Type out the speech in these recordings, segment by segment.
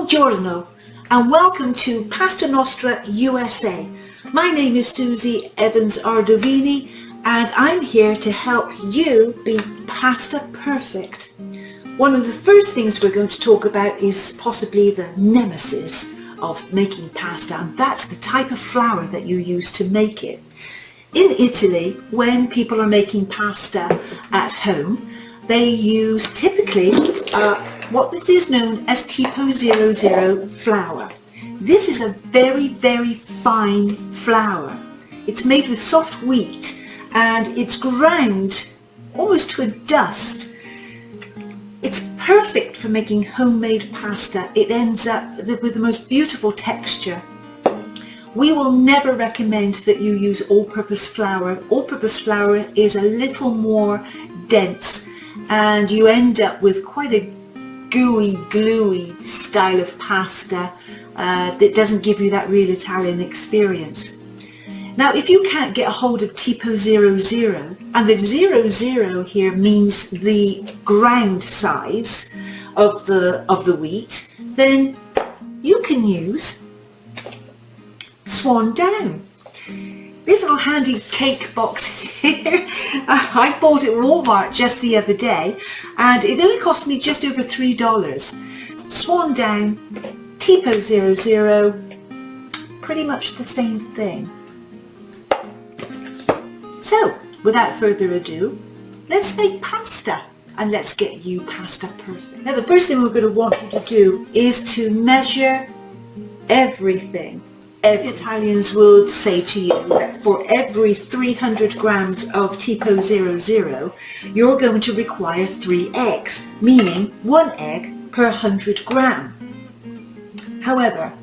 Buongiorno and welcome to Pasta Nostra USA. My name is Susie Evans Ardovini and I'm here to help you be pasta perfect. One of the first things we're going to talk about is possibly the nemesis of making pasta, and that's the type of flour that you use to make it. In Italy, when people are making pasta at home, they use typically what this is known as Tipo 00 flour. This is a very, very fine flour. It's made with soft wheat and it's ground almost to a dust. It's perfect for making homemade pasta. It ends up with the most beautiful texture. We will never recommend that you use all-purpose flour. All-purpose flour is a little more dense and you end up with quite a gooey, gluey style of pasta that doesn't give you that real Italian experience. Now, if you can't get a hold of Tipo 00, and the 00 here means the ground size of the wheat, then you can use Swan Down. This little handy cake box here, I bought it at Walmart just the other day and it only cost me just over $3. Swan Down, Tipo 00, pretty much the same thing. So, without further ado, let's make pasta and let's get you pasta perfect. Now the first thing we're going to want you to do is to measure everything. Italians would say to you that for every 300 grams of Tipo 00, you're going to require 3 eggs, meaning 1 egg per 100 gram. However,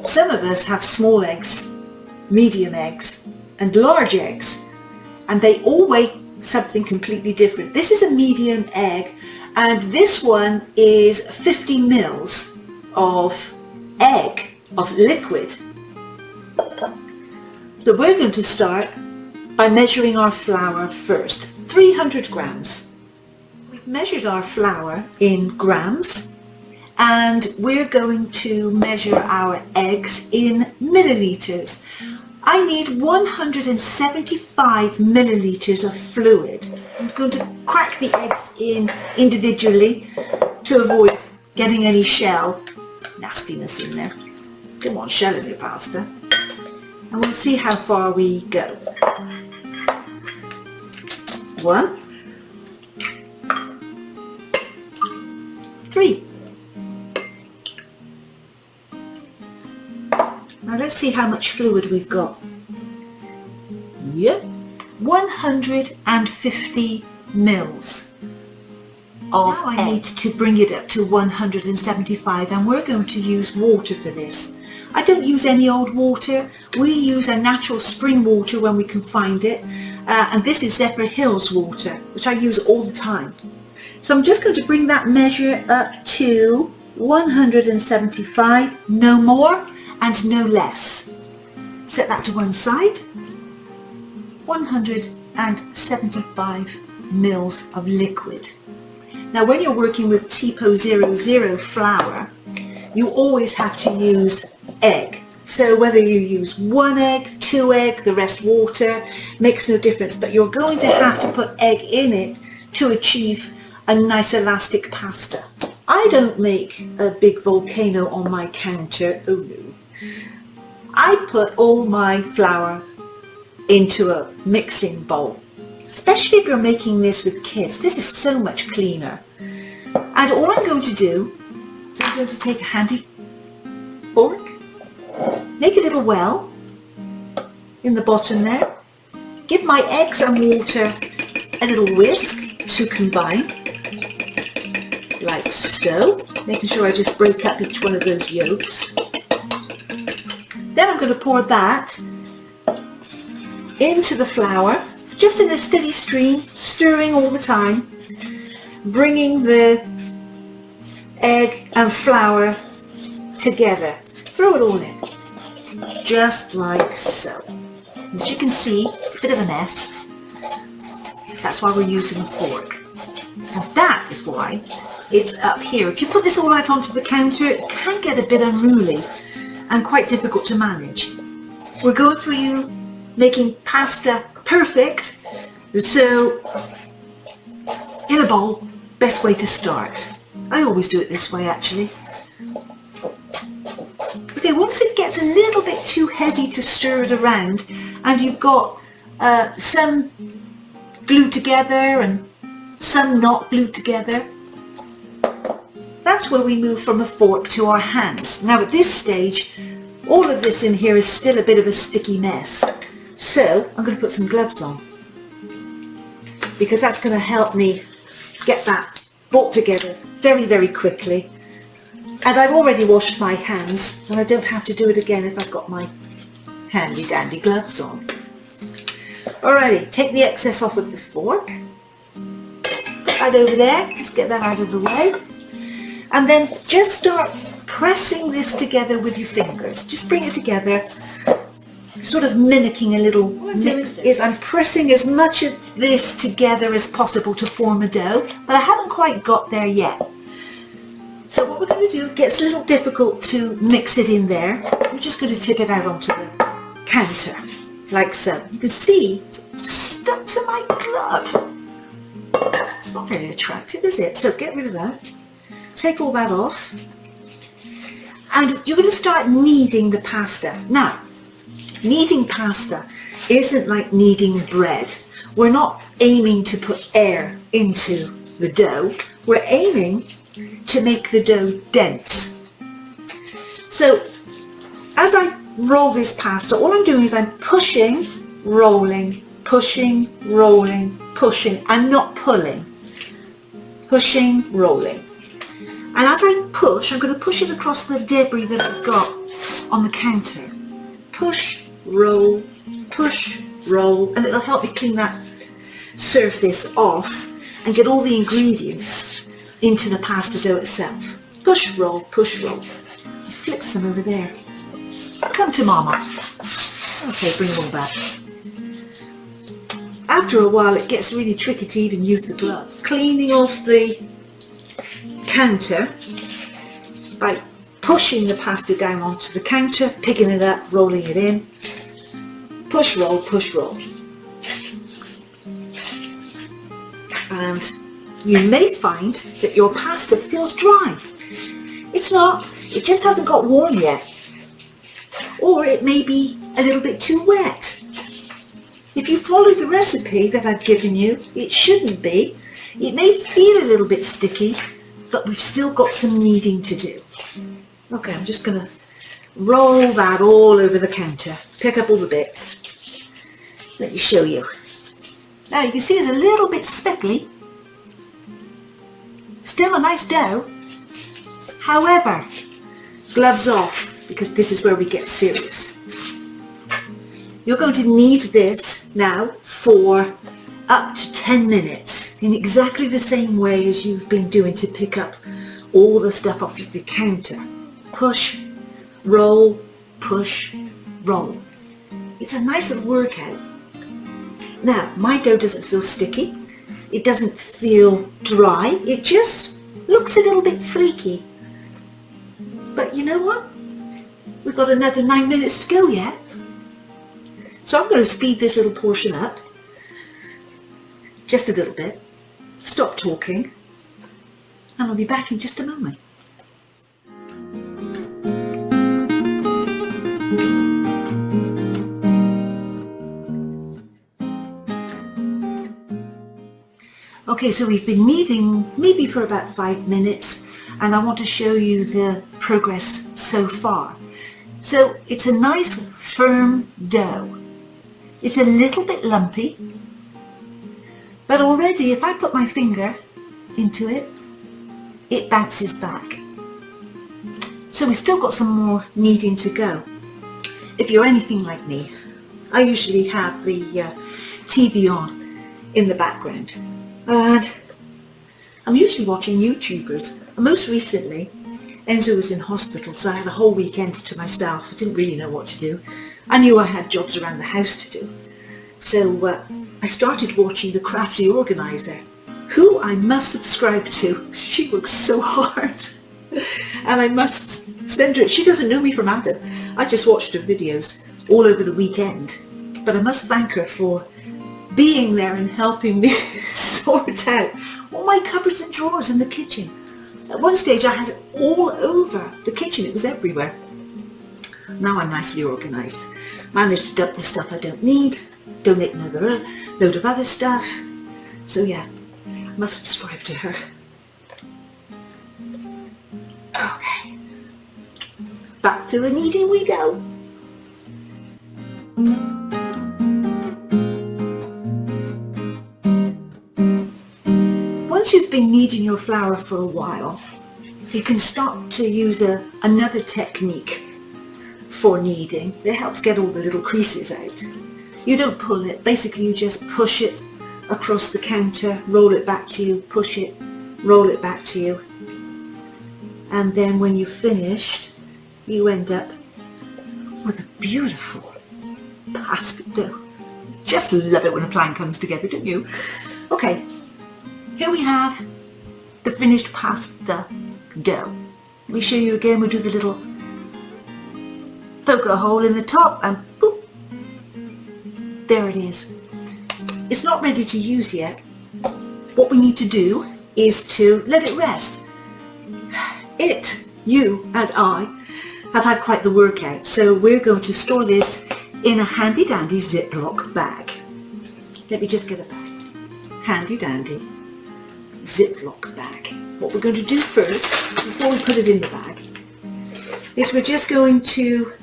some of us have small eggs, medium eggs, and large eggs, and they all weigh something completely different. This is a medium egg, and this one is 50 mils of egg, of liquid. So we're going to start by measuring our flour first. 300 grams. We've measured our flour in grams and we're going to measure our eggs in milliliters. I need 175 milliliters of fluid. I'm going to crack the eggs in individually to avoid getting any shell nastiness in there. Come on, shell in your pasta. And we'll see how far we go. 1, 3. Now let's see how much fluid we've got. Yep, 150 mils of egg. I need to bring it up to 175 and we're going to use water for this. I don't use any old water. We use a natural spring water when we can find it. And this is Zephyrhills water, which I use all the time. So I'm just going to bring that measure up to 175, no more and no less. Set that to one side. 175 mils of liquid. Now when you're working with Tipo 00 flour, you always have to use egg. So whether you use 1 egg, 2 egg, the rest water, makes no difference, but you're going to have to put egg in it to achieve a nice elastic pasta. I don't make a big volcano on my counter, oh no. I put all my flour into a mixing bowl, especially if you're making this with kids. This is so much cleaner. And all I'm going to do is I'm going to take a handy fork, make a little well in the bottom there, give my eggs and water a little whisk to combine, like so, making sure I just break up each one of those yolks. Then I'm going to pour that into the flour, just in a steady stream, stirring all the time, bringing the egg and flour together. Throw it all in, just like so. And as you can see, it's a bit of a mess. That's why we're using a fork. And that is why it's up here. If you put this all out onto the counter, it can get a bit unruly and quite difficult to manage. We're going for you making pasta perfect, so in a bowl, best way to start. I always do it this way actually. Okay, once it gets a little bit too heavy to stir it around and you've got some glued together and some not glued together, that's where we move from a fork to our hands. Now at this stage, all of this in here is still a bit of a sticky mess. So I'm going to put some gloves on because that's going to help me get that brought together very, very quickly. And I've already washed my hands and I don't have to do it again if I've got my handy dandy gloves on. Alrighty, take the excess off of the fork. Put that over there, let's get that out of the way. And then just start pressing this together with your fingers. Just bring it together, sort of mimicking a little mix. I'm pressing as much of this together as possible to form a dough, but I haven't quite got there yet. So what we're going to do, it gets a little difficult to mix it in there. I'm just going to tip it out onto the counter, like so. You can see it's stuck to my glove. It's not very attractive, is it? So get rid of that. Take all that off. And you're going to start kneading the pasta. Now, kneading pasta isn't like kneading bread. We're not aiming to put air into the dough. We're aiming to make the dough dense. So as I roll this pasta, all I'm doing is I'm pushing, rolling, pushing, rolling, pushing. I'm not pulling. Pushing, rolling. And as I push, I'm going to push it across the debris that I've got on the counter. Push, roll, and it'll help me clean that surface off and get all the ingredients into the pasta dough itself. Push, roll, flick some over there. Come to mama. Okay, bring them all back. After a while it gets really tricky to even use the gloves. Cleaning off the counter by pushing the pasta down onto the counter, picking it up, rolling it in. Push, roll, and you may find that your pasta feels dry. It's not, it just hasn't got warm yet. Or it may be a little bit too wet. If you follow the recipe that I've given you, it shouldn't be. It may feel a little bit sticky, but we've still got some kneading to do. Okay, I'm just going to roll that all over the counter. Pick up all the bits. Let me show you. Now you can see it's a little bit speckly. Still a nice dough. However, gloves off, because this is where we get serious. You're going to knead this now for up to 10 minutes in exactly the same way as you've been doing to pick up all the stuff off of the counter. Push, roll, push, roll. It's a nice little workout. Now, my dough doesn't feel sticky. It doesn't feel dry. It just looks a little bit freaky. But you know what? We've got another 9 minutes to go yet. So I'm going to speed this little portion up. Just a little bit. Stop talking. And I'll be back in just a moment. Okay, so we've been kneading maybe for about 5 minutes, and I want to show you the progress so far. So it's a nice firm dough. It's a little bit lumpy, but already if I put my finger into it, it bounces back. So we've still got some more kneading to go. If you're anything like me, I usually have the TV on in the background. And I'm usually watching YouTubers. Most recently, Enzo was in hospital, so I had a whole weekend to myself. I didn't really know what to do. I knew I had jobs around the house to do. So I started watching The Crafty Organizer. who I must subscribe to. She works so hard. And I must send her, she doesn't know me from Adam. I just watched her videos all over the weekend. But I must thank her for being there and helping me sort out all my cupboards and drawers in the kitchen. At one stage I had it all over the kitchen, it was everywhere. Now I'm nicely organised. Managed to dump the stuff I don't need, donate another load of other stuff. So yeah, I must subscribe to her. Okay, back to the kneading we go. Once you've been kneading your flour for a while, you can start to use another technique for kneading that helps get all the little creases out. You don't pull it, basically you just push it across the counter, roll it back to you, push it, roll it back to you. And then when you've finished, you end up with a beautiful pasta dough. Just love it when a plan comes together, don't you? Okay, here we have the finished pasta dough. Let me show you again. We'll do the little poke a hole in the top and boop, there it is. It's not ready to use yet. What we need to do is to let it rest. You and I have had quite the workout, so we're going to store this in a handy dandy Ziploc bag. Let me just get a bag. Handy dandy Ziploc bag. What we're going to do first, before we put it in the bag, is we're just going to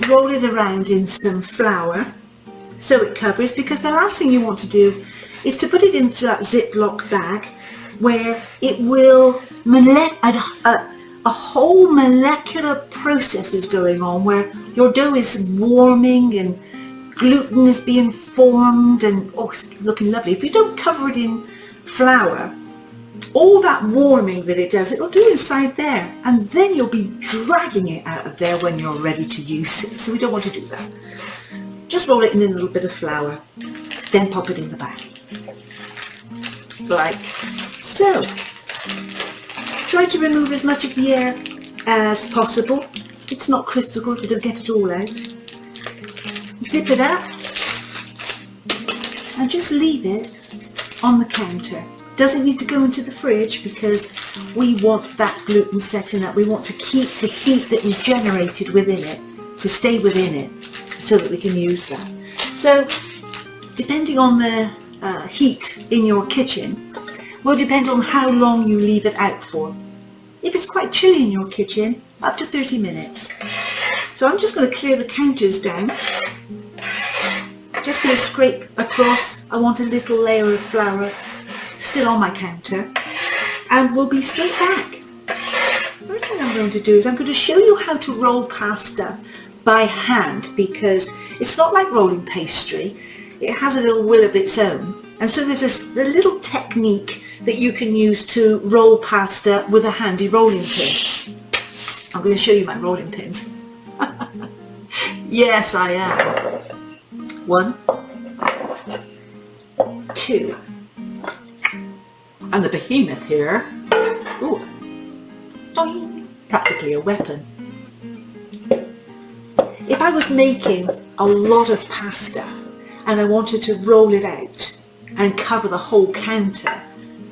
roll it around in some flour so it covers, because the last thing you want to do is to put it into that Ziploc bag where it will a whole molecular process is going on where your dough is warming and gluten is being formed and it's looking lovely. If you don't cover it in flour, all that warming that it does, it'll do inside there, and then you'll be dragging it out of there when you're ready to use it. So we don't want to do that. Just roll it in a little bit of flour, then pop it in the bag. Like so. Try to remove as much of the air as possible. It's not critical if you don't get it all out. Zip it up and just leave it on the counter. Doesn't need to go into the fridge because we want that gluten setting up. We want to keep the heat that we generated within it to stay within it so that we can use that. So depending on the heat in your kitchen will depend on how long you leave it out for. If it's quite chilly in your kitchen, up to 30 minutes. So I'm just going to clear the counters down. Just going to scrape across. I want a little layer of flour still on my counter, and we'll be straight back. First thing I'm going to do is I'm going to show you how to roll pasta by hand, because it's not like rolling pastry. It has a little will of its own, and so there's a little technique that you can use to roll pasta with a handy rolling pin. I'm going to show you my rolling pins. Yes, I am. 1, 2. And the behemoth here, ooh, doing, practically a weapon. If I was making a lot of pasta and I wanted to roll it out and cover the whole counter,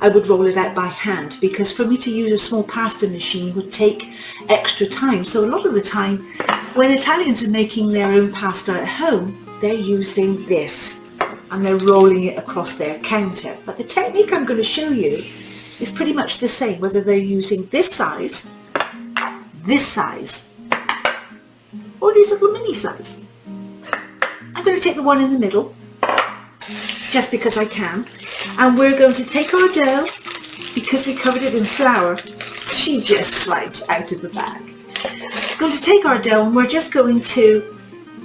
I would roll it out by hand, because for me to use a small pasta machine would take extra time. So a lot of the time when Italians are making their own pasta at home, they're using this and they're rolling it across their counter. But the technique I'm going to show you is pretty much the same, whether they're using this size, or these little mini size. I'm going to take the one in the middle, just because I can, and we're going to take our dough, because we covered it in flour, she just slides out of the bag. We're going to take our dough and we're just going to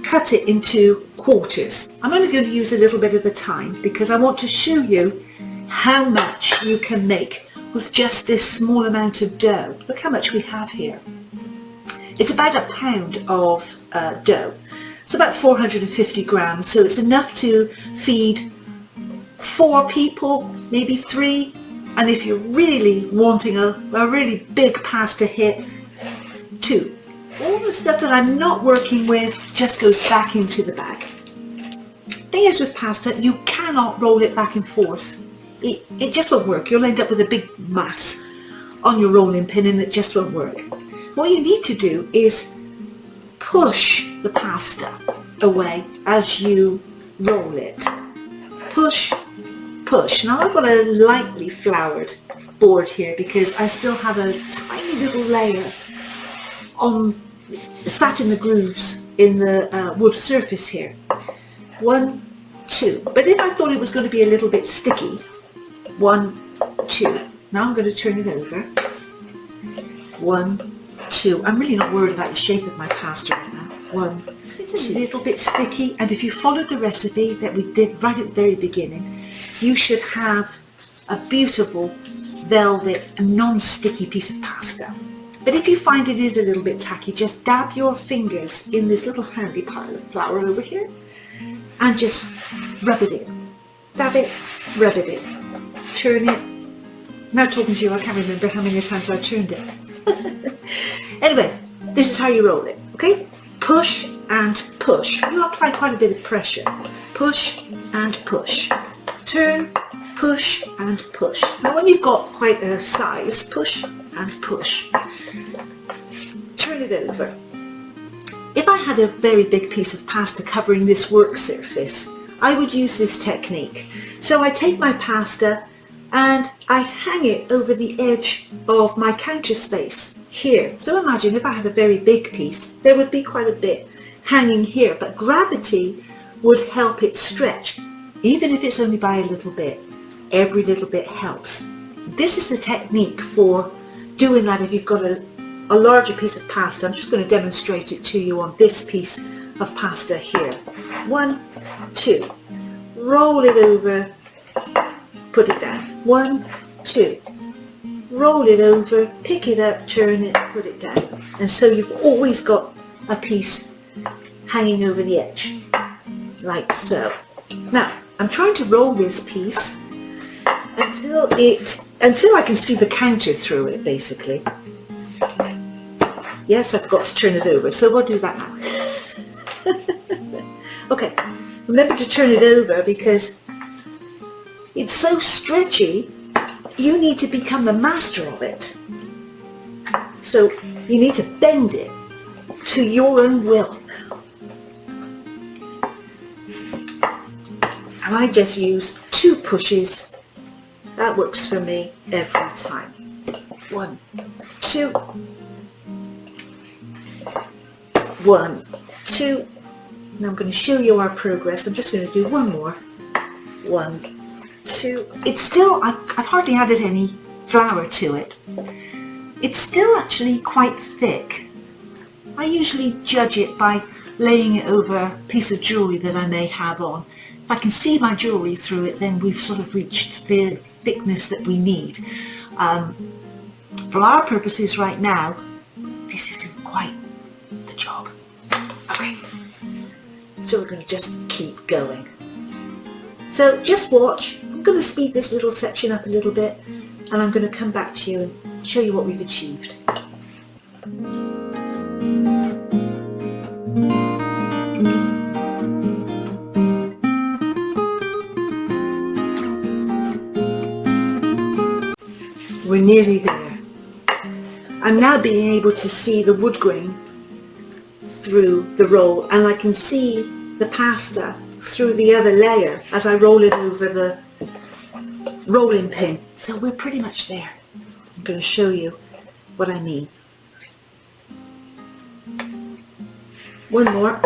cut it into quarters. I'm only going to use a little bit at a time because I want to show you how much you can make with just this small amount of dough. Look how much we have here. It's about a pound of dough. It's about 450 grams, so it's enough to feed 4 people, maybe 3. And if you're really wanting a really big pasta hit, 2. All the stuff that I'm not working with just goes back into the bag. Thing is with pasta, you cannot roll it back and forth. It just won't work. You'll end up with a big mass on your rolling pin and it just won't work. What you need to do is push the pasta away as you roll it. Push, push. Now I've got a lightly floured board here because I still have a tiny little layer sat in the grooves in the wood surface here. 1, 2. But if I thought it was going to be a little bit sticky, 1, 2. Now I'm going to turn it over. 1, 2. I'm really not worried about the shape of my pasta right now. 1, 2. It's a little bit sticky, and if you followed the recipe that we did right at the very beginning, you should have a beautiful velvet non-sticky piece of pasta. But if you find it is a little bit tacky, just dab your fingers in this little handy pile of flour over here and just rub it in. Dab it, rub it in. Turn it. Now talking to you, I can't remember how many times I turned it. Anyway, this is how you roll it, okay? Push and push. You apply quite a bit of pressure. Push and push. Turn, push and push. Now when you've got quite a size, push and push. Turn it over. If I had a very big piece of pasta covering this work surface, I would use this technique. So I take my pasta and I hang it over the edge of my counter space here. So imagine if I had a very big piece, there would be quite a bit hanging here, but gravity would help it stretch, even if it's only by a little bit. Every little bit helps. This is the technique for doing that if you've got a larger piece of pasta. I'm just going to demonstrate it to you on this piece of pasta here. 1, 2. Roll it over, put it down. 1, 2. Roll it over, pick it up, turn it, put it down. And so you've always got a piece hanging over the edge, like so. Now, I'm trying to roll this piece until I can see the counter through it, basically. Yes, I've got to turn it over, so we'll do that now. Okay, remember to turn it over because it's so stretchy, you need to become the master of it. So you need to bend it to your own will. And I just use 2 pushes. That works for me every time. 1, 2. 1, 2. Now I'm going to show you our progress. I'm just going to do one more. 1, 2. It's still, I've hardly added any flour to it. It's still actually quite thick. I usually judge it by laying it over a piece of jewellery that I may have on. If I can see my jewellery through it, then we've sort of reached the thickness that we need. For our purposes right now, this isn't quite the job. Okay, so we're going to just keep going. So just watch. I'm going to speed this little section up a little bit and I'm going to come back to you and show you what we've achieved. We're nearly there. I'm now being able to see the wood grain through the roll, and I can see the pasta through the other layer as I roll it over the rolling pin. So we're pretty much there. I'm going to show you what I mean. One more,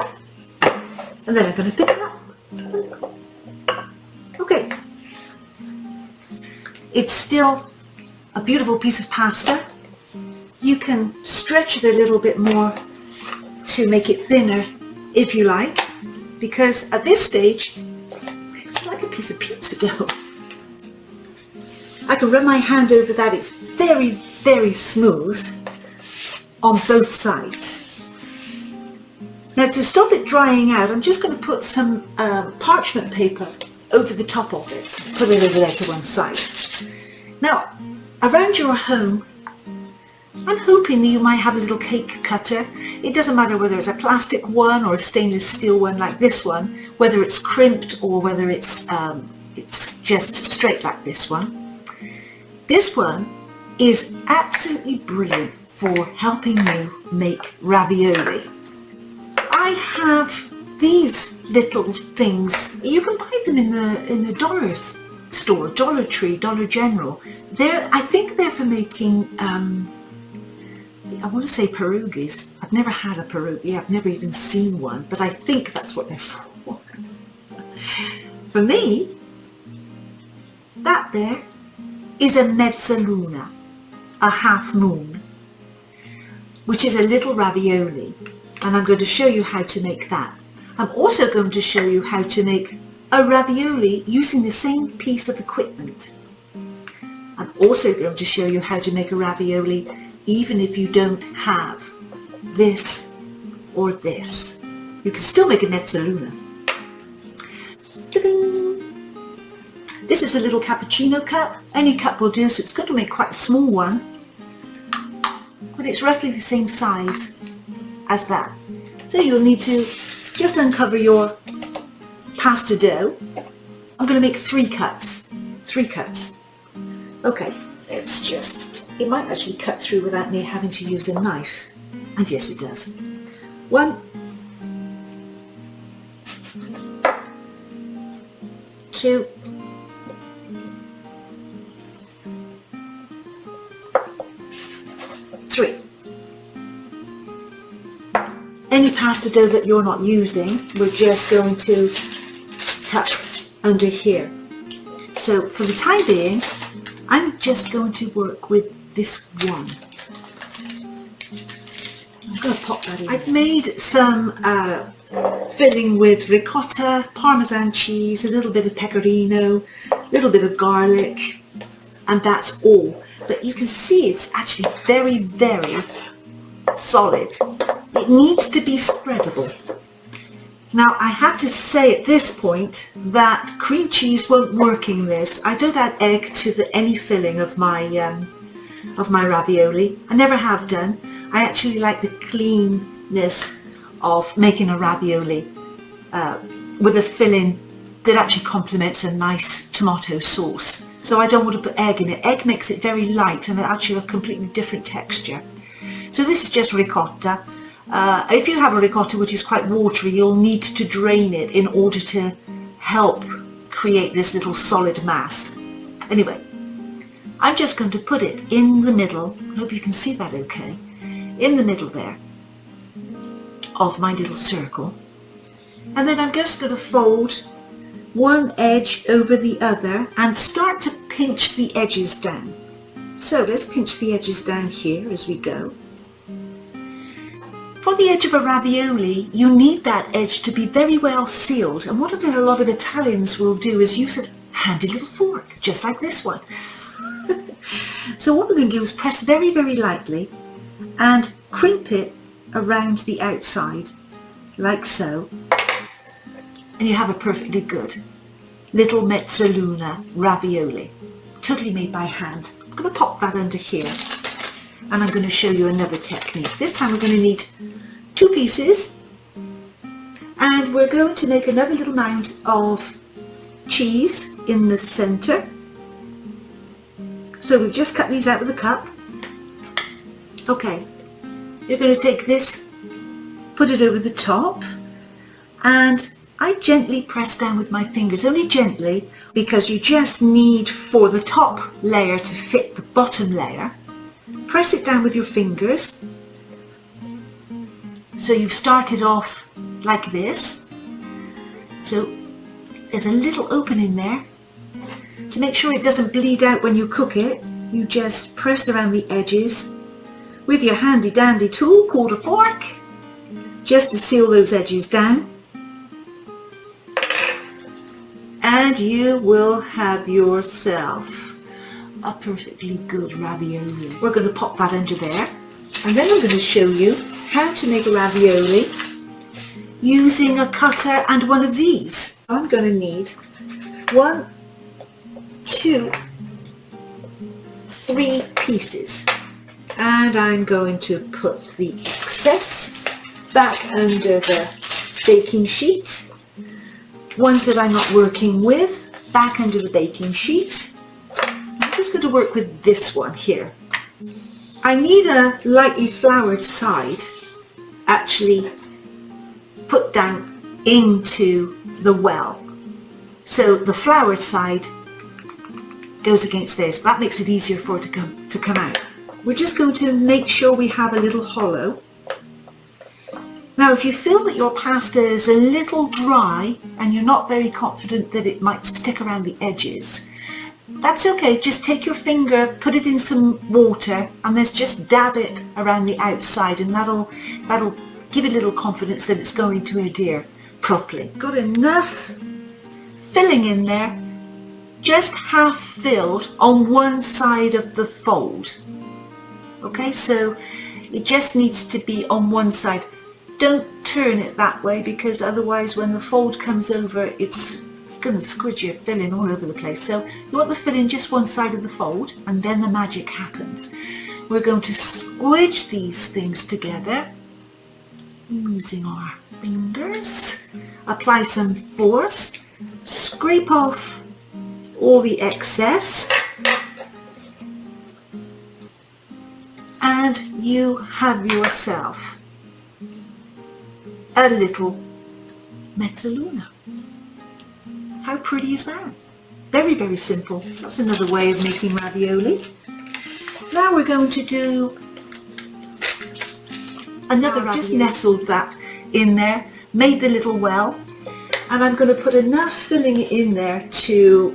and then I'm going to pick it up. Okay. It's still a beautiful piece of pasta. You can stretch it a little bit more to make it thinner if you like, because at this stage it's like a piece of pizza dough. I can run my hand over that. It's very, very smooth on both sides. Now to stop it drying out, I'm just going to put some parchment paper over the top of it. Put it over there to one side. Now, around your home, I'm hoping that you might have a little cake cutter. It doesn't matter whether it's a plastic one or a stainless steel one like this one, whether it's crimped or whether it's just straight like this one. This one is absolutely brilliant for helping you make ravioli. I have these little things. You can buy them in the dollar store, Dollar Tree, Dollar General. I think they're for making I want to say pierogies. I've never had a pierogi. I've never even seen one, but I think that's what they're for. For me, that there is a mezzaluna, a half moon, which is a little ravioli, and I'm going to show you how to make that. I'm also going to show you how to make a ravioli using the same piece of equipment. I'm also going to show you how to make a ravioli even if you don't have this or this. You can still make a mezzaluna. This is a little cappuccino cup. Any cup will do, so it's going to make quite a small one, but it's roughly the same size as that. So you'll need to just uncover your pasta dough. I'm going to make 3 cuts. 3 cuts. Okay, it's just, it might actually cut through without me having to use a knife. And yes, it does. 1, 2, 3. Any pasta dough that you're not using, we're just going to tuck under here. So for the time being, I'm just going to work with this one. I'm going to pop that in. I've made some filling with ricotta, Parmesan cheese, a little bit of pecorino, a little bit of garlic, and that's all. But you can see it's actually very, very solid. It needs to be spreadable. Now I have to say at this point that cream cheese won't work in this. I don't add egg to any filling of my ravioli. I never have done. I actually like the cleanness of making a ravioli with a filling that actually complements a nice tomato sauce. So I don't want to put egg in it. Egg makes it very light and actually a completely different texture. So this is just ricotta. If you have a ricotta which is quite watery, you'll need to drain it in order to help create this little solid mass. Anyway, I'm just going to put it in the middle. I hope you can see that okay. In the middle there of my little circle. And then I'm just going to fold one edge over the other and start to pinch the edges down. So let's pinch the edges down here as we go. For the edge of a ravioli, you need that edge to be very well sealed. And what a lot of Italians will do is use a handy little fork, just like this one. So what we're going to do is press very, very lightly and crimp it around the outside, like so. And you have a perfectly good little mezzaluna ravioli, totally made by hand. I'm going to pop that under here. And I'm going to show you another technique. This time we're going to need 2 pieces, and we're going to make another little mound of cheese in the center. So we've just cut these out with a cup. Okay, you're going to take this, put it over the top, and I gently press down with my fingers, only gently, because you just need for the top layer to fit the bottom layer. Press it down with your fingers. So you've started off like this. So there's a little opening there. To make sure it doesn't bleed out when you cook it, you just press around the edges with your handy dandy tool called a fork, just to seal those edges down. And you will have yourself a perfectly good ravioli. We're going to pop that under there, and then I'm going to show you how to make a ravioli using a cutter and one of these. I'm going to need 1, 2, 3 pieces. And I'm going to put the excess back under the baking sheet. Ones that I'm not working with, back under the baking sheet. I'm just going to work with this one here. I need a lightly floured side actually put down into the well. So the floured side goes against this. That makes it easier for it to come out. We're just going to make sure we have a little hollow. Now, if you feel that your pasta is a little dry and you're not very confident that it might stick around the edges, that's okay. Just take your finger, put it in some water, and then just dab it around the outside, and that'll give it a little confidence that it's going to adhere properly. Got enough filling in there, just half filled on one side of the fold. Okay, so it just needs to be on one side. Don't turn it that way, because otherwise when the fold comes over, it's going to squidge your filling all over the place. So you want the filling just one side of the fold, and then the magic happens. We're going to squidge these things together using our fingers. Apply some force, scrape off all the excess, and you have yourself a little mezzaluna. How pretty is that? Very, very simple. That's another way of making ravioli. Now we're going to do another ravioli. Just nestled that in there, made the little well, and I'm going to put enough filling in there to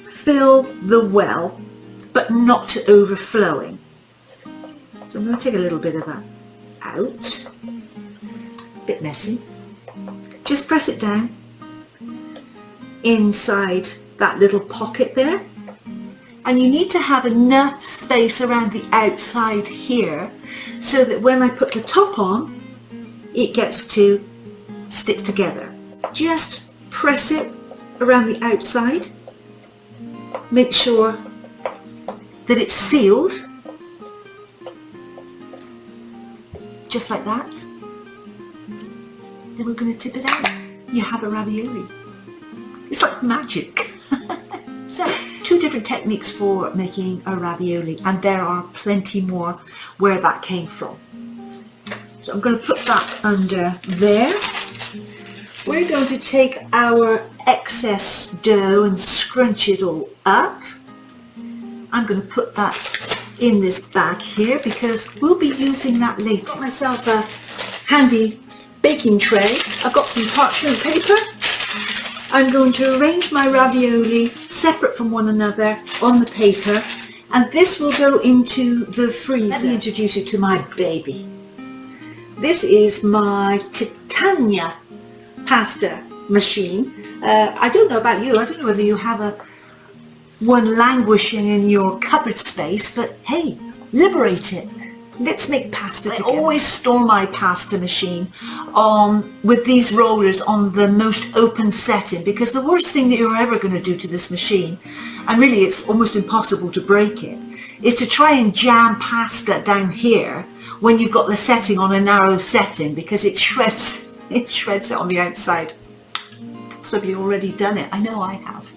fill the well, but not to overflowing. So I'm going to take a little bit of that out. Bit messy. Just press it down inside that little pocket there, and you need to have enough space around the outside here so that when I put the top on, it gets to stick together. Just press it around the outside, make sure that it's sealed, just like that. Then we're going to tip it out. You have a ravioli. It's like magic. So, 2 different techniques for making a ravioli, and there are plenty more where that came from. So I'm going to put that under there. We're going to take our excess dough and scrunch it all up. I'm going to put that in this bag here because we'll be using that later. Got myself a handy baking tray. I've got some parchment paper. I'm going to arrange my ravioli separate from one another on the paper, and this will go into the freezer. Let me introduce you to my baby. This is my Titania pasta machine. I don't know about you. I don't know whether you have one languishing in your cupboard space, but hey, liberate it. Let's make pasta together. I always store my pasta machine with these rollers on the most open setting, because the worst thing that you're ever going to do to this machine, and really it's almost impossible to break it, is to try and jam pasta down here when you've got the setting on a narrow setting, because it shreds it on the outside. Some of you already done it. I know I have.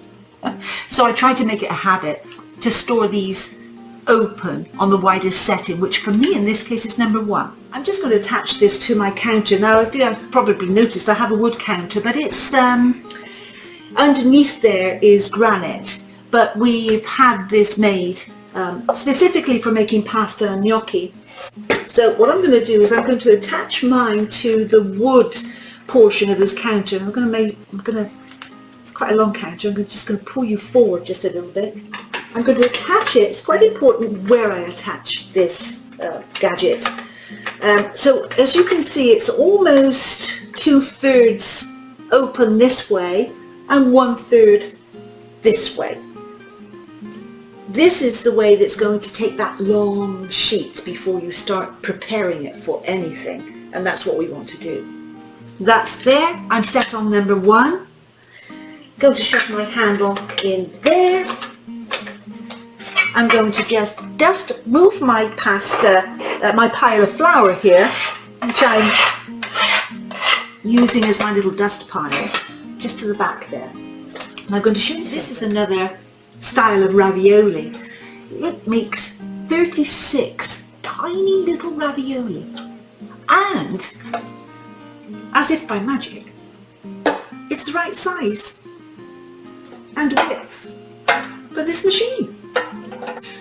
So I try to make it a habit to store these open on the widest setting, which for me in this case is number 1. I'm just going to attach this to my counter. Now, I've probably noticed I have a wood counter, but it's underneath there is granite, but we've had this made specifically for making pasta and gnocchi. So what I'm going to do is I'm going to attach mine to the wood portion of this counter. It's quite a long counter. I'm just going to pull you forward just a little bit. I'm going to attach it. It's quite important where I attach this gadget. So as you can see, it's almost 2/3 open this way and 1/3 this way. This is the way that's going to take that long sheet before you start preparing it for anything, and that's what we want to do. That's there. I'm set on number 1. going to shove my handle in there. I'm going to just move my pasta, my pile of flour here, which I'm using as my little dust pile, just to the back there. And I'm going to show you, this is another style of ravioli. It makes 36 tiny little ravioli. And, as if by magic, it's the right size and width for this machine.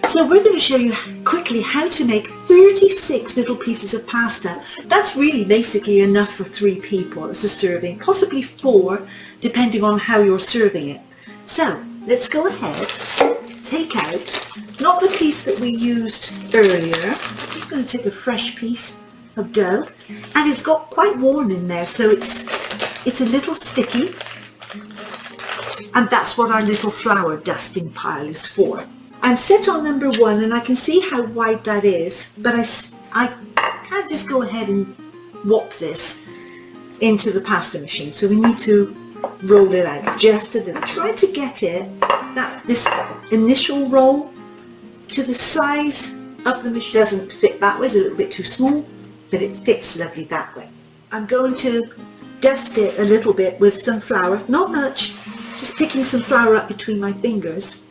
So we're going to show you quickly how to make 36 little pieces of pasta. That's really basically enough for 3 people as a serving, possibly 4, depending on how you're serving it. So let's go ahead, take out, not the piece that we used earlier, I'm just going to take a fresh piece of dough, and it's got quite worn in there, so it's a little sticky, and that's what our little flour dusting pile is for. I'm set on number 1, and I can see how wide that is, but I can't just go ahead and whop this into the pasta machine, so we need to roll it out just a little. Try to get it, this initial roll, to the size of the machine. Doesn't fit that way, it's a little bit too small, but it fits lovely that way. I'm going to dust it a little bit with some flour, not much, just picking some flour up between my fingers.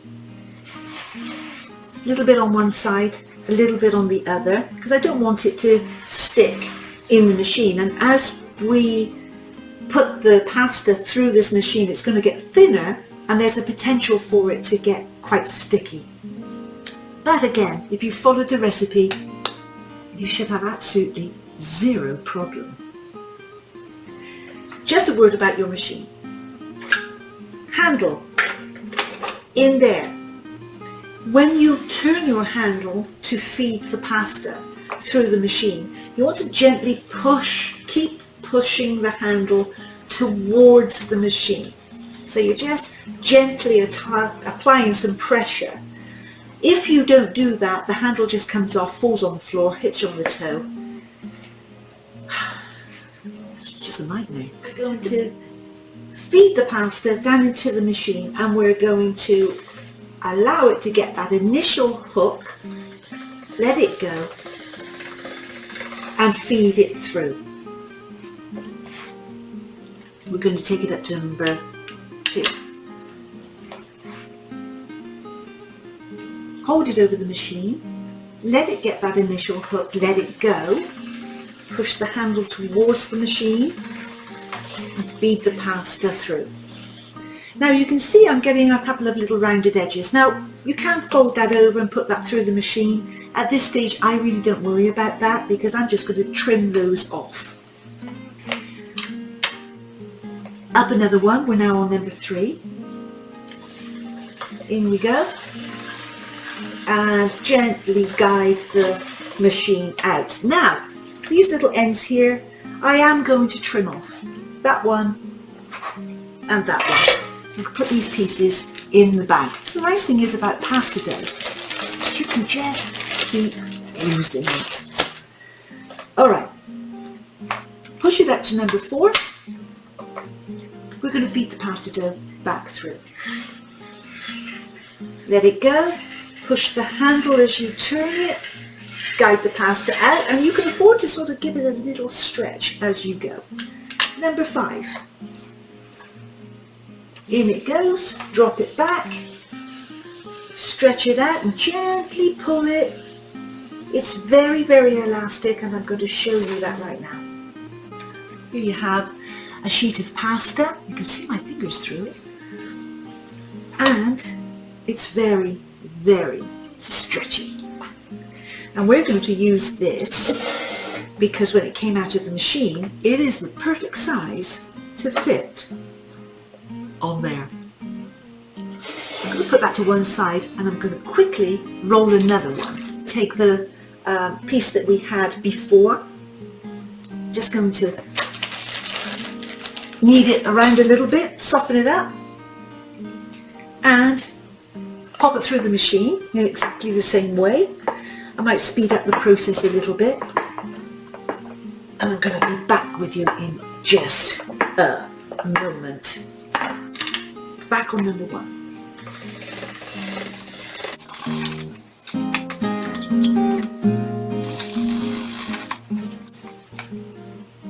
A little bit on one side, a little bit on the other, because I don't want it to stick in the machine. And as we put the pasta through this machine, it's going to get thinner, and there's a potential for it to get quite sticky. But again, if you followed the recipe, you should have absolutely zero problem. Just a word about your machine. Handle in there. When you turn your handle to feed the pasta through the machine, you want to gently keep pushing the handle towards the machine. So you're just gently applying some pressure. If you don't do that, the handle just comes off, falls on the floor, hits you on the toe. It's just a nightmare. We're going to feed the pasta down into the machine, and we're going to allow it to get that initial hook, let it go, and feed it through. We're going to take it up to number 2. Hold it over the machine, let it get that initial hook, let it go, push the handle towards the machine, and feed the pasta through. Now you can see I'm getting a couple of little rounded edges. Now you can fold that over and put that through the machine. At this stage I really don't worry about that, because I'm just going to trim those off. Up another one, we're now on number 3. In we go, and gently guide the machine out. Now these little ends here, I am going to trim off. That one and that one. You can put these pieces in the bag. So the nice thing is about pasta dough, you can just keep using it. Alright, push it up to number 4. We're going to feed the pasta dough back through. Let it go, push the handle as you turn it, guide the pasta out, and you can afford to sort of give it a little stretch as you go. Number 5. In it goes, drop it back, stretch it out and gently pull it. It's very, very elastic, and I'm going to show you that right now. Here you have a sheet of pasta. You can see my fingers through it. And it's very, very stretchy. And we're going to use this because when it came out of the machine, it is the perfect size to fit on there. I'm going to put that to one side, and I'm going to quickly roll another one. Take the piece that we had before, just going to knead it around a little bit, soften it up, and pop it through the machine in exactly the same way. I might speed up the process a little bit, and I'm going to be back with you in just a moment. back on number 1.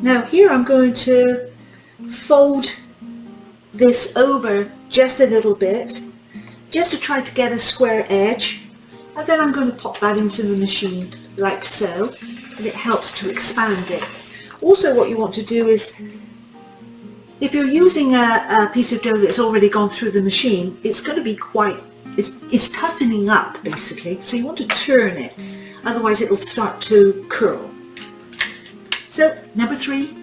Now here I'm going to fold this over just a little bit, just to try to get a square edge, and then I'm going to pop that into the machine like so, and it helps to expand it. Also what you want to do is, if you're using a piece of dough that's already gone through the machine, it's going to be it's toughening up basically, so you want to turn it, otherwise it'll start to curl. So number 3.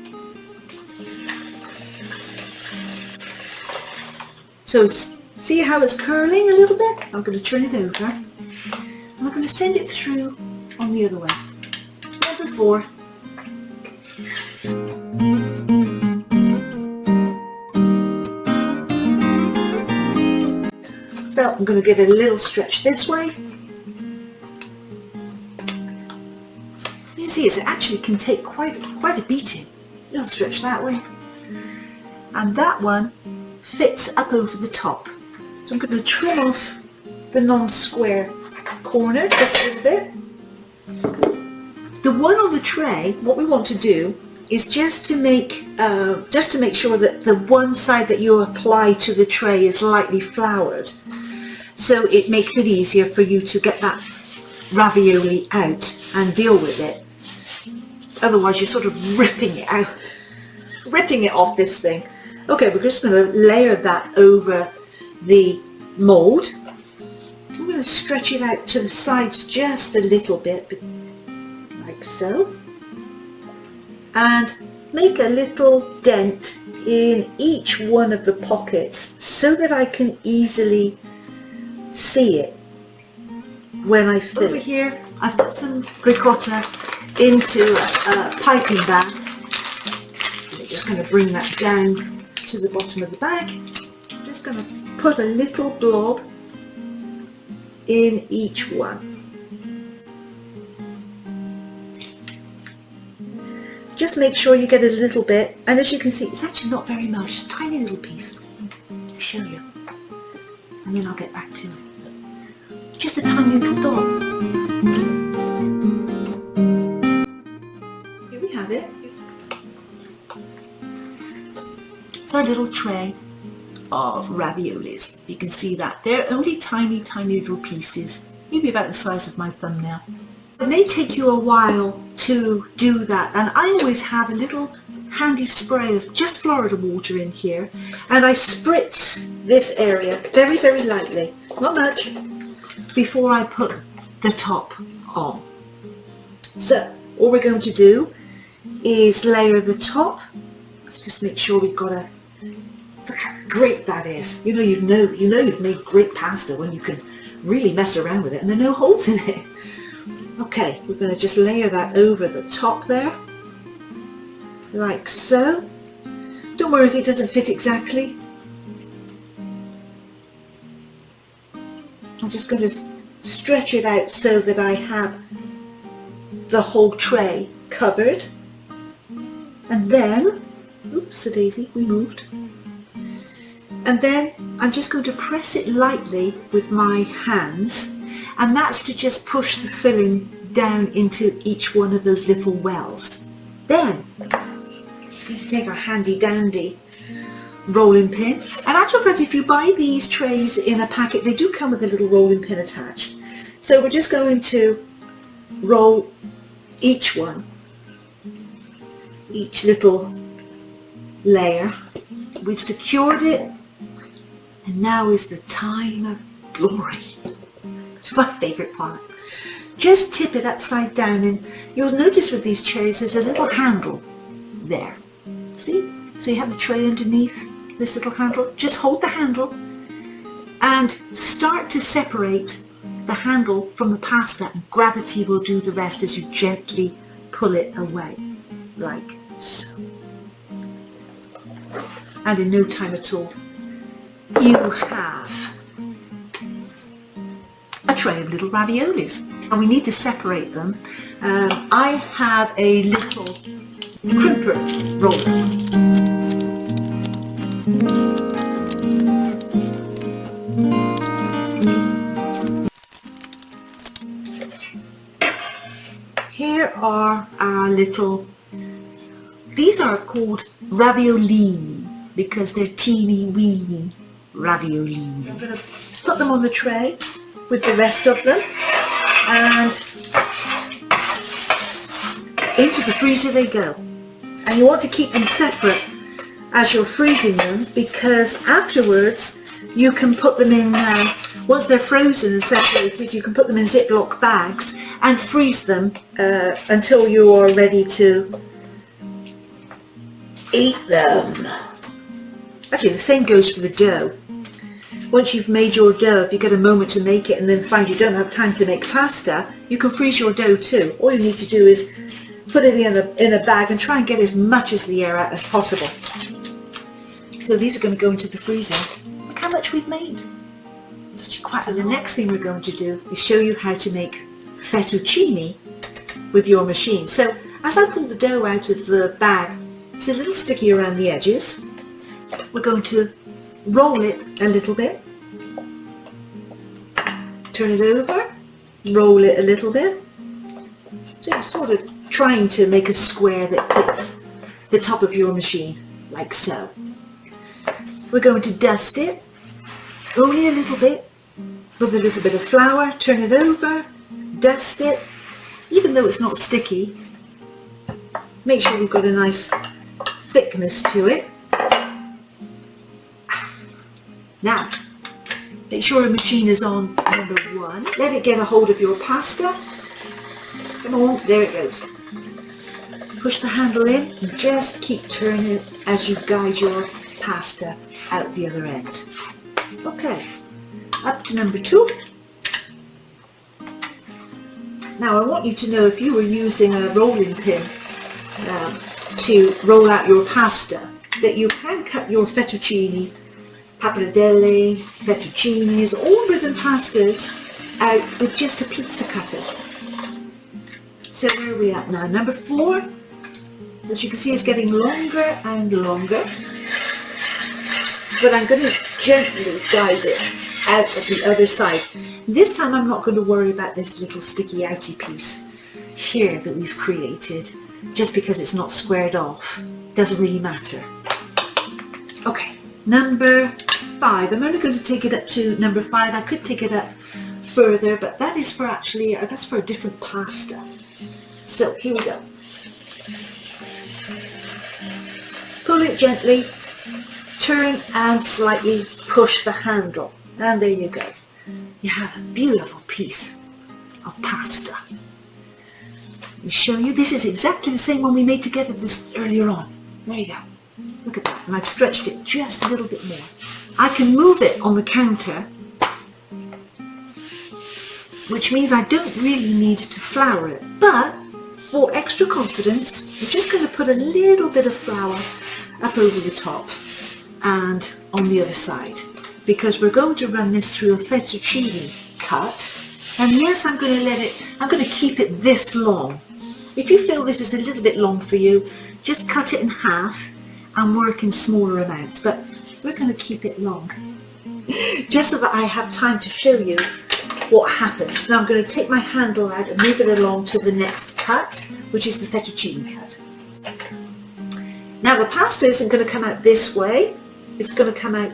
So see how it's curling a little bit? I'm going to turn it over and I'm going to send it through on the other way. Number 4. So I'm going to give it a little stretch this way. You see, it actually can take quite a beating. A little stretch that way. And that one fits up over the top. So I'm going to trim off the non-square corner just a little bit. The one on the tray, what we want to do is just to make sure that the one side that you apply to the tray is lightly floured. So it makes it easier for you to get that ravioli out and deal with it. Otherwise you're sort of ripping it off this thing. Okay, we're just going to layer that over the mould. I'm going to stretch it out to the sides just a little bit, like so. And make a little dent in each one of the pockets so that I can easily see it when I fill. Over here I've put some ricotta into a piping bag. I'm just going to bring that down to the bottom of the bag. I'm just going to put a little blob in each one. Just make sure you get a little bit, and as you can see it's actually not very much, just a tiny little piece. I'll show you and then I'll get back to it. Just a tiny little dot. Here we have it. It's our little tray of raviolis. You can see that they're only tiny little pieces, maybe about the size of my thumbnail. It may take you a while to do that, and I always have a little handy spray of just Florida water in here, and I spritz this area very lightly, not much, before I put the top on. So all we're going to do is layer the top. Let's just make sure we've got a look how great that is. You know you've made great pasta when you can really mess around with it and there are no holes in it. Okay, we're going to just layer that over the top there, like so. Don't worry if it doesn't fit exactly. I'm just going to stretch it out so that I have the whole tray covered. And then, oops-a-daisy, we moved. And then I'm just going to press it lightly with my hands, and that's to just push the filling down into each one of those little wells. Then we take our handy dandy rolling pin, and actually fact, if you buy these trays in a packet, they do come with a little rolling pin attached. So we're just going to roll each one, each little layer. We've secured it, and now is the time of glory. It's my favourite part. Just tip it upside down, and you'll notice with these trays there's a little handle there. See? So you have the tray underneath this little handle. Just hold the handle and start to separate the handle from the pasta, and gravity will do the rest as you gently pull it away, like so. And in no time at all, you have a tray of little raviolis. And we need to separate them. I have a little crimper roller. are our little, these are called raviolini because they're teeny weeny raviolini. I'm going to put them on the tray with the rest of them and into the freezer they go. And you want to keep them separate as you're freezing them because afterwards you can put them in, once they're frozen and separated, you can put them in Ziploc bags and freeze them until you are ready to eat them. Actually, the same goes for the dough. Once you've made your dough, if you get a moment to make it and then find you don't have time to make pasta, you can freeze your dough too. All you need to do is put it in a bag and try and get as much of the air out as possible. So these are going to go into the freezer. Look how much we've made. It's actually quite a lot. The next thing we're going to do is show you how to make fettuccine with your machine. So as I pull the dough out of the bag, it's a little sticky around the edges. We're going to roll it a little bit, turn it over, roll it a little bit. So you're sort of trying to make a square that fits the top of your machine, like so. We're going to dust it, only a little bit, with a little bit of flour, turn it over, dust it, even though it's not sticky. Make sure we've got a nice thickness to it. Now, make sure your machine is on number 1. Let it get a hold of your pasta. Come on, there it goes. Push the handle in and just keep turning as you guide your pasta out the other end. Okay, up to number 2. Now I want you to know if you were using a rolling pin to roll out your pasta, that you can cut your fettuccine, pappardelle, fettuccines, all ribbon pastas out with just a pizza cutter. So where are we at now? Number 4, as you can see, it's getting longer and longer, but I'm going to gently guide it out of the other side. This time I'm not going to worry about this little sticky outy piece here that we've created, just because it's not squared off. Doesn't really matter. Okay, number 5. I'm only going to take it up to number 5. I could take it up further, but that is for actually, that's for a different pasta. So here we go. Pull it gently, turn and slightly push the handle, and there you go. You have a beautiful piece of pasta. Let me show you. This is exactly the same one we made together this earlier on. There you go. Look at that. And I've stretched it just a little bit more. I can move it on the counter, which means I don't really need to flour it. But for extra confidence, we're just going to put a little bit of flour up over the top and on the other side, because we're going to run this through a fettuccine cut. And yes, I'm going to keep it this long. If you feel this is a little bit long for you, just cut it in half and work in smaller amounts, but we're going to keep it long, just so that I have time to show you what happens. Now I'm going to take my handle out and move it along to the next cut, which is the fettuccine cut. Now the pasta isn't going to come out this way, it's going to come out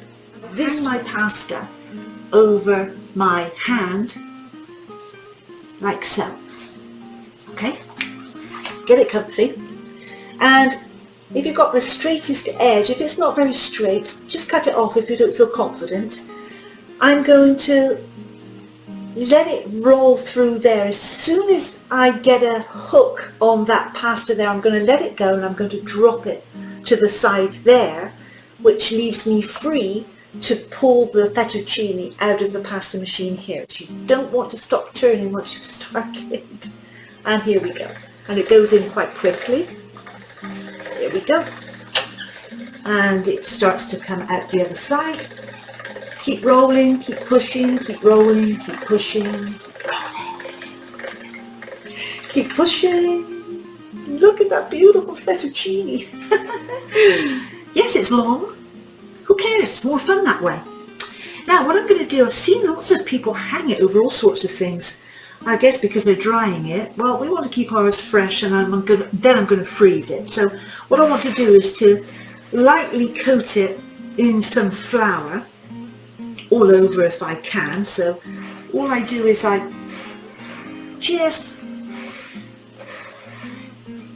this way. My pasta over my hand, like so. Okay, get it comfy, and if you've got the straightest edge, if it's not very straight, just cut it off if you don't feel confident. I'm going to let it roll through there. As soon as I get a hook on that pasta there, I'm going to let it go and I'm going to drop it to the side there, which leaves me free to pull the fettuccine out of the pasta machine here. You don't want to stop turning once you've started. And here we go. And it goes in quite quickly. There we go. And it starts to come out the other side. Keep rolling, keep pushing, keep rolling, keep pushing. Keep pushing. Look at that beautiful fettuccine. Yes, it's long. Who cares? It's more fun that way. Now, what I'm going to do, I've seen lots of people hang it over all sorts of things. I guess because they're drying it. Well, we want to keep ours fresh, and I'm going to freeze it. So what I want to do is to lightly coat it in some flour all over if I can. So all I do is I just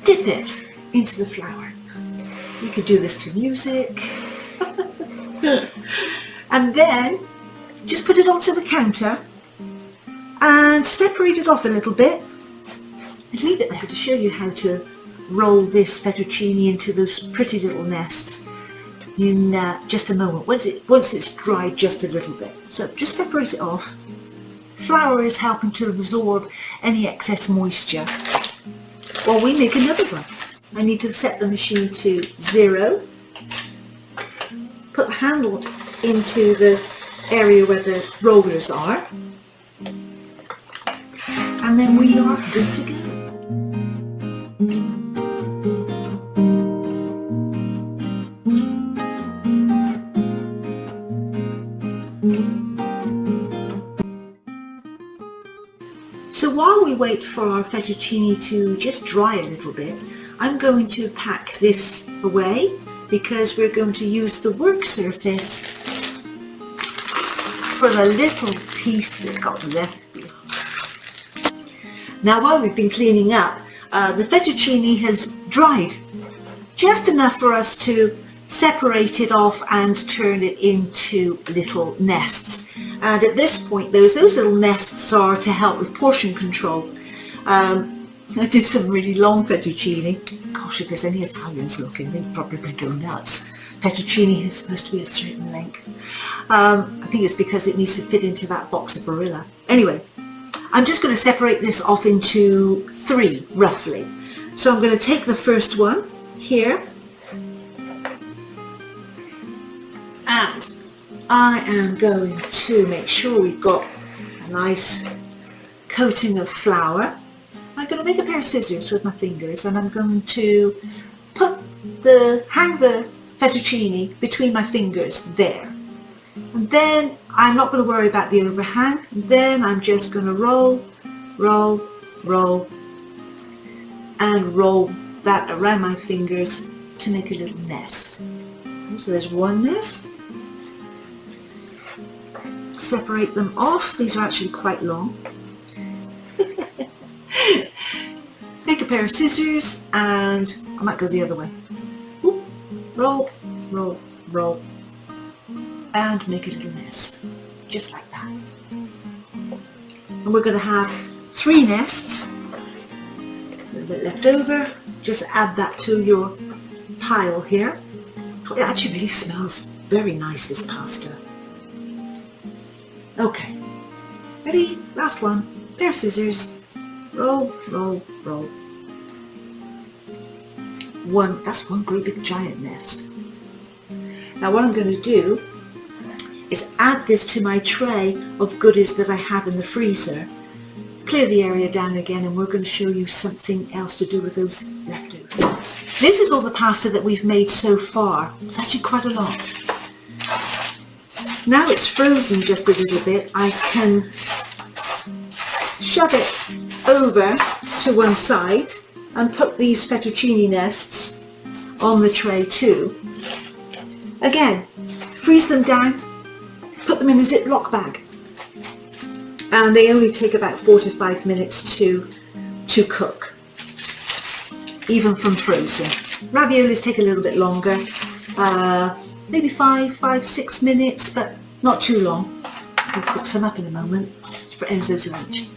dip it into the flour. You could do this to music. And then just put it onto the counter and separate it off a little bit and leave it there to show you how to roll this fettuccine into those pretty little nests in just a moment, once it's dried just a little bit. So just separate it off. Flour is helping to absorb any excess moisture while we make another one. I need to set the machine to 0, put the handle into the area where the rollers are, and then we are good to go. So while we wait for our fettuccine to just dry a little bit, I'm going to pack this away because we're going to use the work surface for the little piece that got left behind. Now, while we've been cleaning up, the fettuccine has dried just enough for us to separate it off and turn it into little nests. And at this point, those little nests are to help with portion control. I did some really long fettuccine. Gosh, if there's any Italians looking, they'd probably go nuts. Fettuccine is supposed to be a certain length. I think it's because it needs to fit into that box of Barilla. Anyway, I'm just going to separate this off into 3, roughly. So I'm going to take the first one here, and I am going to make sure we've got a nice coating of flour. I'm going to make a pair of scissors with my fingers, and I'm going to hang the fettuccine between my fingers there. And then I'm not going to worry about the overhang. Then I'm just going to roll, roll, roll, and roll that around my fingers to make a little nest. So there's one nest. Separate them off. These are actually quite long. Take a pair of scissors, and I might go the other way. Oop. Roll, roll, roll, and make a little nest, just like that. And we're going to have 3 nests. A little bit left over. Just add that to your pile here. It actually really smells very nice, this pasta. Okay, ready? Last one. Pair of scissors. Roll, roll, roll. That's one great big giant nest. Now what I'm going to do is add this to my tray of goodies that I have in the freezer. Clear the area down again, and we're going to show you something else to do with those leftovers. This is all the pasta that we've made so far. It's actually quite a lot. Now it's frozen just a little bit, I can shove it over to one side and put these fettuccine nests on the tray too. Again, freeze them down, put them in a Ziploc bag, and they only take about 4 to 5 minutes to cook, even from frozen. Raviolis take a little bit longer, maybe 5-6 minutes, but not too long. We'll cook some up in a moment for Enzo to eat.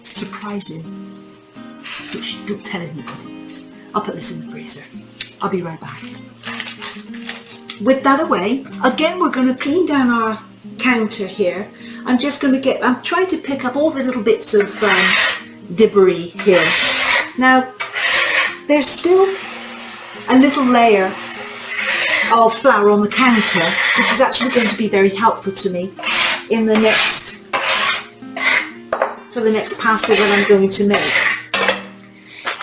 Surprising. So don't tell anybody. I'll put this in the freezer. I'll be right back. With that away, again we're going to clean down our counter here. I'm trying to pick up all the little bits of debris here. Now, there's still a little layer of flour on the counter, which is actually going to be very helpful to me in the next pasta that I'm going to make.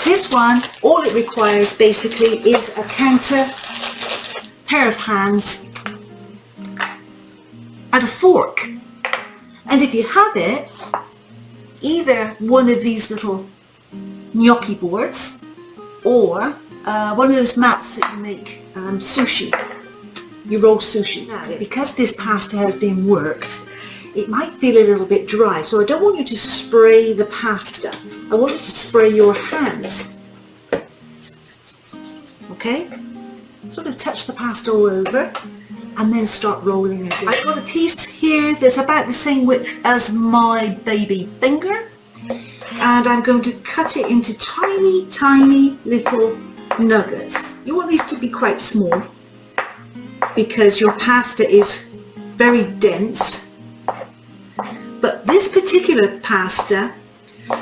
This one, all it requires basically is a counter, pair of hands, and a fork. And if you have it, either one of these little gnocchi boards or one of those mats that you make sushi. You roll sushi. Now, because this pasta has been worked, it might feel a little bit dry, so I don't want you to spray the pasta. I want you to spray your hands. Okay? Sort of touch the pasta all over and then start rolling it. I've got a piece here that's about the same width as my baby finger, and I'm going to cut it into tiny, tiny little nuggets. You want these to be quite small because your pasta is very dense. But this particular pasta,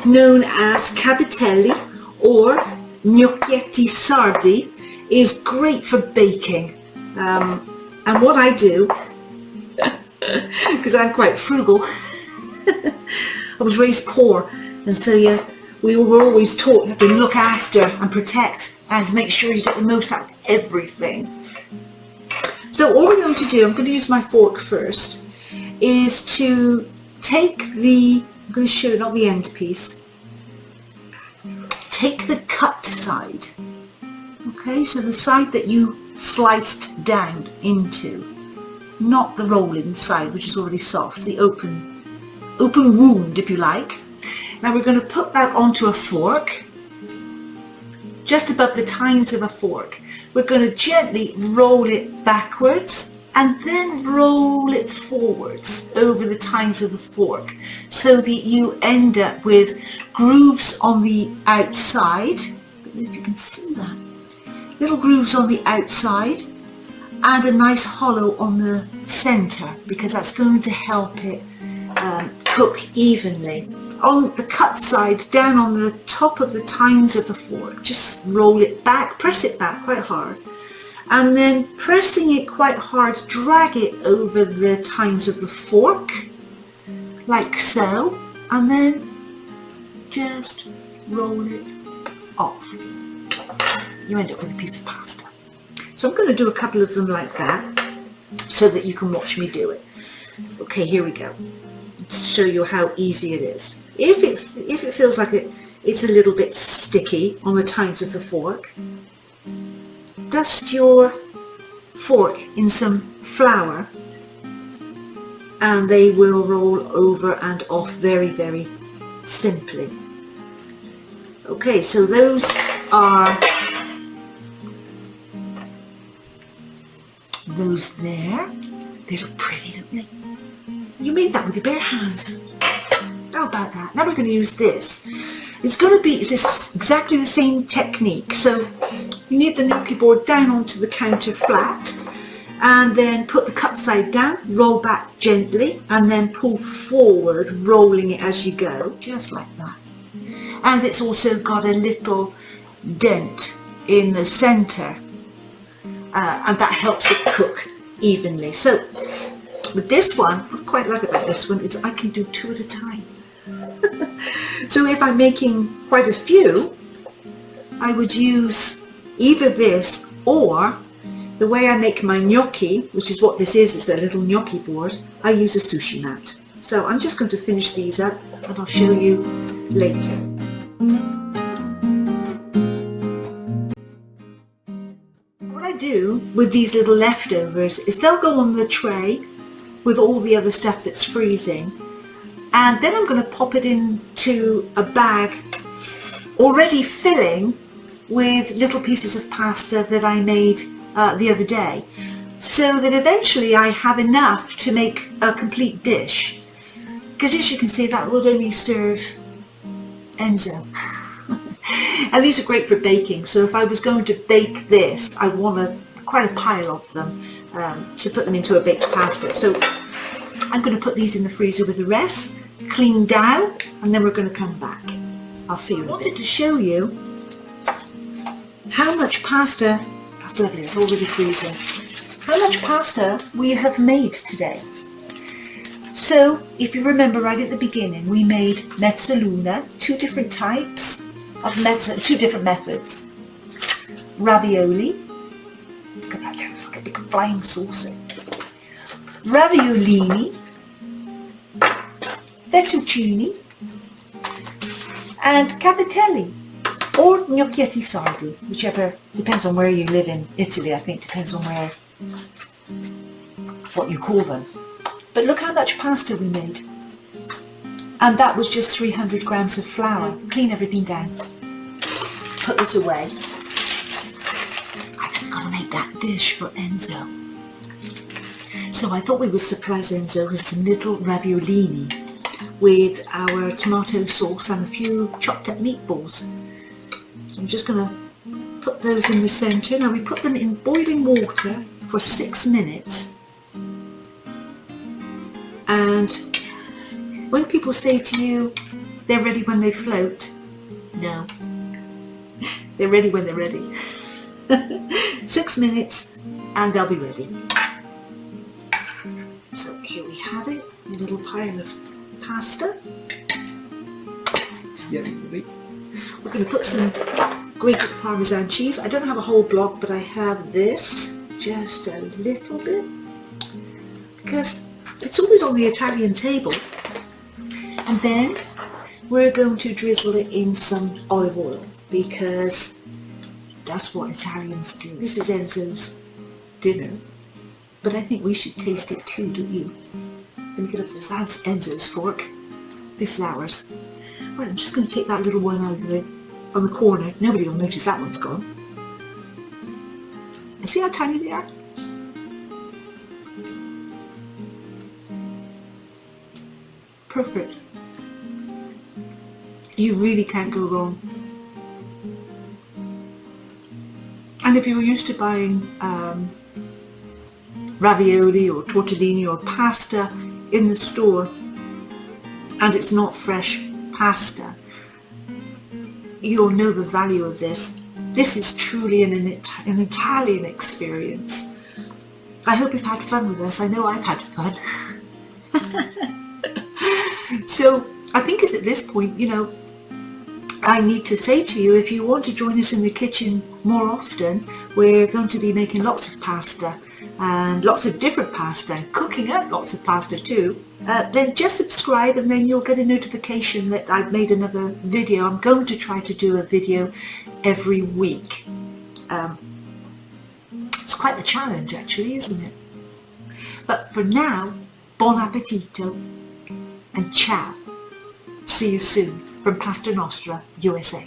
known as cavatelli or gnocchetti sardi, is great for baking. And what I do, because I'm quite frugal, I was raised poor, and so yeah, we were always taught you have to look after and protect and make sure you get the most out of everything. So all we're going to do, I'm going to use my fork first, is to take the, I'm going to show you not the end piece, take the cut side, okay, so the side that you sliced down into, not the rolling side which is already soft, the open wound if you like. Now we're going to put that onto a fork, just above the tines of a fork. We're going to gently roll it backwards and then roll it forwards over the tines of the fork so that you end up with grooves on the outside. I don't know if you can see that. Little grooves on the outside and a nice hollow on the center, because that's going to help it cook evenly. On the cut side, down on the top of the tines of the fork, just roll it back, press it back quite hard, and then pressing it quite hard, drag it over the tines of the fork, like so, and then just roll it off. You end up with a piece of pasta. So I'm going to do a couple of them like that so that you can watch me do it. Okay, here we go. To show you how easy it is. If it feels like it's a little bit sticky on the tines of the fork, dust your fork in some flour and they will roll over and off very, very simply. Okay, so those are those there. They look pretty, don't they? You made that with your bare hands. How about that? Now we're going to use this. It's exactly the same technique. So you need the gnocchi board down onto the counter flat, and then put the cut side down, roll back gently, and then pull forward, rolling it as you go, just like that. And it's also got a little dent in the center, and that helps it cook evenly. So with this one, what I quite like about this one is I can do two at a time. So if I'm making quite a few, I would use either this or the way I make my gnocchi, which is what this is, it's a little gnocchi board, I use a sushi mat. So I'm just going to finish these up and I'll show you later. What I do with these little leftovers is they'll go on the tray with all the other stuff that's freezing, and then I'm going to pop it into a bag already filling with little pieces of pasta that I made the other day, so that eventually I have enough to make a complete dish, because as you can see that would only serve Enzo. And these are great for baking, so if I was going to bake this, I want quite a pile of them to put them into a baked pasta. So I'm going to put these in the freezer with the rest, clean down, and then we're going to come back. I'll see you in a bit. I wanted to show you how much pasta, that's lovely, it's already freezing, how much pasta we have made today. So if you remember right at the beginning, we made mezzaluna, two different types of two different methods. Ravioli, look at that, looks like a big flying saucer. Raviolini, fettuccine, and cavatelli or gnocchetti sardi, whichever, depends on where you live in Italy, I think, depends on where, what you call them. But look how much pasta we made. And that was just 300 grams of flour. Clean everything down. Put this away. I'm going to make that dish for Enzo. So I thought we would surprise Enzo with some little raviolini with our tomato sauce and a few chopped up meatballs. So I'm just going to put those in the centre. Now we put them in boiling water for 6 minutes. And when people say to you, they're ready when they float, no. They're ready when they're ready. 6 minutes and they'll be ready. So here we have it, a little pile of pasta. Yeah, we're going to put some grated Parmesan cheese. I don't have a whole block, but I have this, just a little bit, because it's always on the Italian table. And then we're going to drizzle it in some olive oil, because that's what Italians do. This is Enzo's dinner, but I think we should taste it too, don't you? Let me get off this. That's Enzo's fork. This is ours. Right, I'm just going to take that little one out of it on the corner. Nobody will notice that one's gone. And see how tiny they are? Perfect. You really can't go wrong. And if you're used to buying ravioli or tortellini or pasta in the store and it's not fresh pasta, you'll know the value of this. This is truly an Italian experience. I hope you've had fun with us. I know I've had fun. So I think it's at this point, you know, I need to say to you, if you want to join us in the kitchen more often, we're going to be making lots of pasta and lots of different pasta and cooking up lots of pasta too. Then just subscribe and then you'll get a notification that I've made another video. I'm going to try to do a video every week. It's quite the challenge actually, isn't it? But for now, buon appetito and ciao. See you soon from Pasta Nostra, USA.